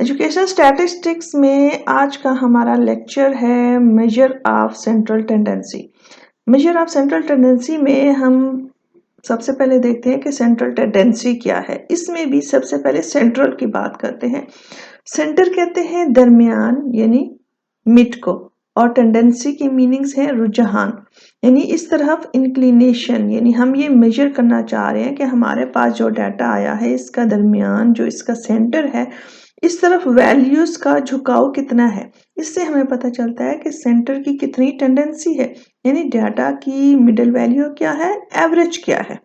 Education statistics में आज का हमारा लेक्चर है measure of central tendency. Major of central tendency में हम सबसे पहले देखते हैं कि सेंट्रल टेंडेंसी क्या है। इसमें भी सबसे पहले सेंट्रल की बात करते हैं। सेंटर कहते हैं दरमियान यानी मिड को, और टेंडेंसी की मीनिंग्स है रुझान यानी इस तरफ इंक्लिनेशन, यानी हम ये मेजर करना चाह रहे हैं कि हमारे पास जो डाटा आया है इसका दरमियान जो इसका सेंटर है इस तरफ वैल्यूज का झुकाव कितना है। इससे हमें पता चलता है कि सेंटर की कितनी टेंडेंसी है, यानी डाटा की मिडिल वैल्यू क्या है, एवरेज क्या है।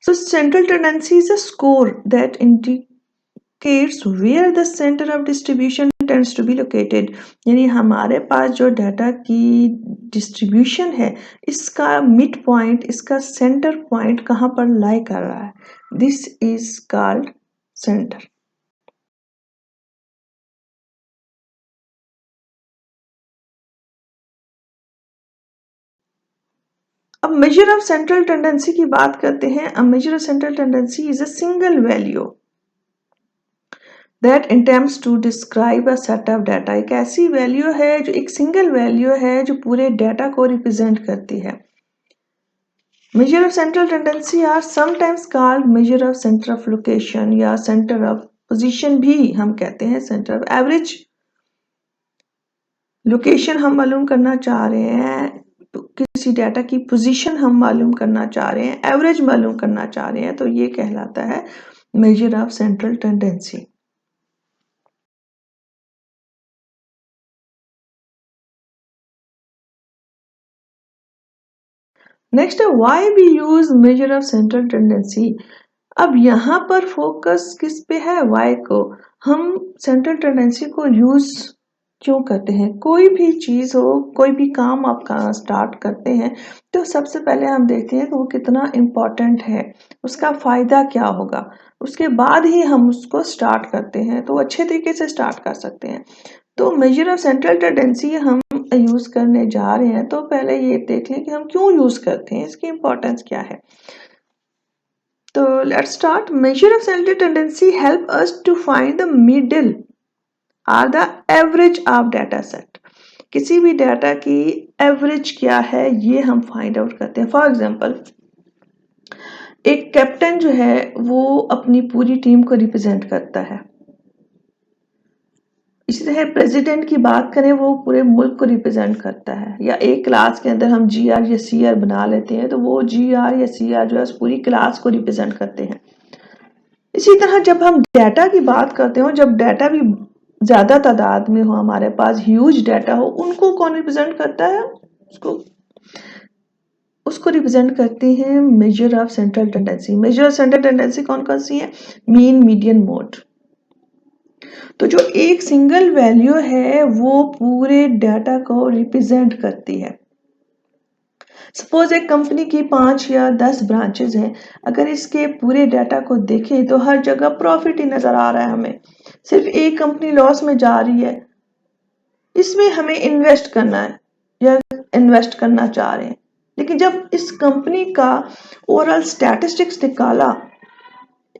So central tendency is a score that indicates where the centre of distribution tends to be located, यानी हमारे पास जो डाटा की डिस्ट्रीब्यूशन है इसका मिड पॉइंट, इसका सेंटर पॉइंट कहाँ पर लाई कर रहा है। This is called centre. अब मेजर ऑफ सेंट्रल टेंडेंसी की बात करते हैं। A measure of central tendency is a single value that attempts to describe a set of data. एक ऐसी वैल्यू है जो एक सिंगल वैल्यू है जो पूरे डाटा को रिप्रेजेंट करती है। Measure of central tendency are sometimes called measure of centre of location या सेंटर ऑफ पोजीशन भी हम कहते हैं। सेंटर ऑफ एवरेज, लोकेशन हम मालूम करना चाह रहे हैं, किसी डाटा की पोजीशन हम मालूम करना चाह रहे हैं, एवरेज मालूम करना चाह रहे हैं, तो ये कहलाता है measure of central tendency. Next है why we use measure of central tendency. अब यहाँ पर फोकस किस पे है, वाई को। हम सेंट्रल टेंडेंसी को यूज क्यों करते हैं। कोई भी चीज हो, कोई भी काम आप स्टार्ट करते हैं तो सबसे पहले हम देखते हैं कि वो कितना इम्पोर्टेंट है, उसका फायदा क्या होगा, उसके बाद ही हम उसको स्टार्ट करते हैं तो अच्छे तरीके से स्टार्ट कर सकते हैं। तो मेजर ऑफ सेंट्रल टेंडेंसी हम यूज करने जा रहे हैं तो पहले ये देख लें कि हम क्यों यूज करते हैं, इसकी इंपॉर्टेंस क्या है। तो let's start. Measure of central tendency help us to find the middle or the average of data set. किसी भी डाटा की एवरेज क्या है ये हम फाइंड आउट करते हैं। फॉर एग्जांपल एक कैप्टन जो है वो अपनी पूरी टीम को रिप्रेजेंट करता है। इसी तरह प्रेसिडेंट की बात करें वो पूरे मुल्क को रिप्रेजेंट करता है। या एक क्लास के अंदर हम जीआर या सीआर बना लेते हैं तो वो जीआर या सीआर जो है पूरी क्लास को रिप्रेजेंट करते हैं। इसी तरह जब हम डाटा की बात करते हो, जब डाटा भी ज्यादा तादाद में हो, हमारे पास ह्यूज डाटा हो, उनको कौन रिप्रेजेंट करता है, उसको रिप्रेजेंट करते हैं major of central tendency. Major of central tendency कौन कौन सी है, मीन, मीडियन, मोड। तो जो एक सिंगल वैल्यू है वो पूरे डाटा को रिप्रेजेंट करती है। सपोज एक कंपनी की 5 या 10 ब्रांचेस हैं, अगर इसके पूरे डाटा को देखें तो हर जगह प्रॉफिट ही नजर आ रहा है हमें, सिर्फ एक कंपनी लॉस में जा रही है, इसमें हमें इन्वेस्ट करना है या इन्वेस्ट करना चाह रहे हैं। लेकिन जब इस कंपनी का ओवरऑल स्टैटिस्टिक्स निकाला,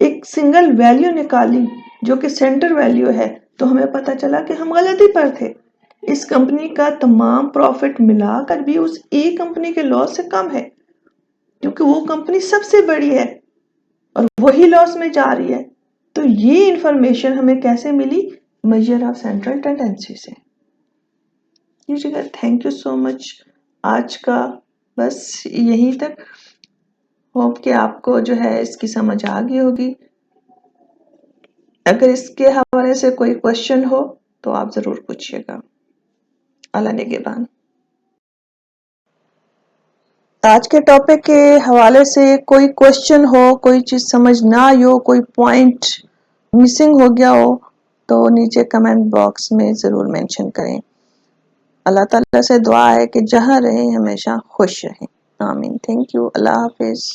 एक सिंगल वैल्यू निकाली जो कि सेंटर वैल्यू है, तो हमें पता चला कि हम गलती पर थे। इस कंपनी का तमाम प्रॉफिट मिलाकर भी उस एक कंपनी के लॉस से कम है, क्योंकि वो कंपनी सबसे बड़ी है और वही लॉस में जा रही है। तो ये इंफॉर्मेशन हमें कैसे मिली, मेजर ऑफ सेंट्रल टेंडेंसी से। Thank you so much. आज का बस यहीं तक। होप कि आपको जो है इसकी समझ आ गई होगी। अगर इसके हवाले से कोई क्वेश्चन हो तो आप जरूर पूछिएगा। अल्लाह निगहबान। आज के टॉपिक के हवाले से कोई क्वेश्चन हो, कोई चीज समझ ना आई हो, कोई पॉइंट मिसिंग हो गया हो तो नीचे कमेंट बॉक्स में जरूर मेंशन करें। अल्लाह ताला से दुआ है कि जहां रहें हमेशा खुश रहें। आमीन। Thank you. Allah Hafiz.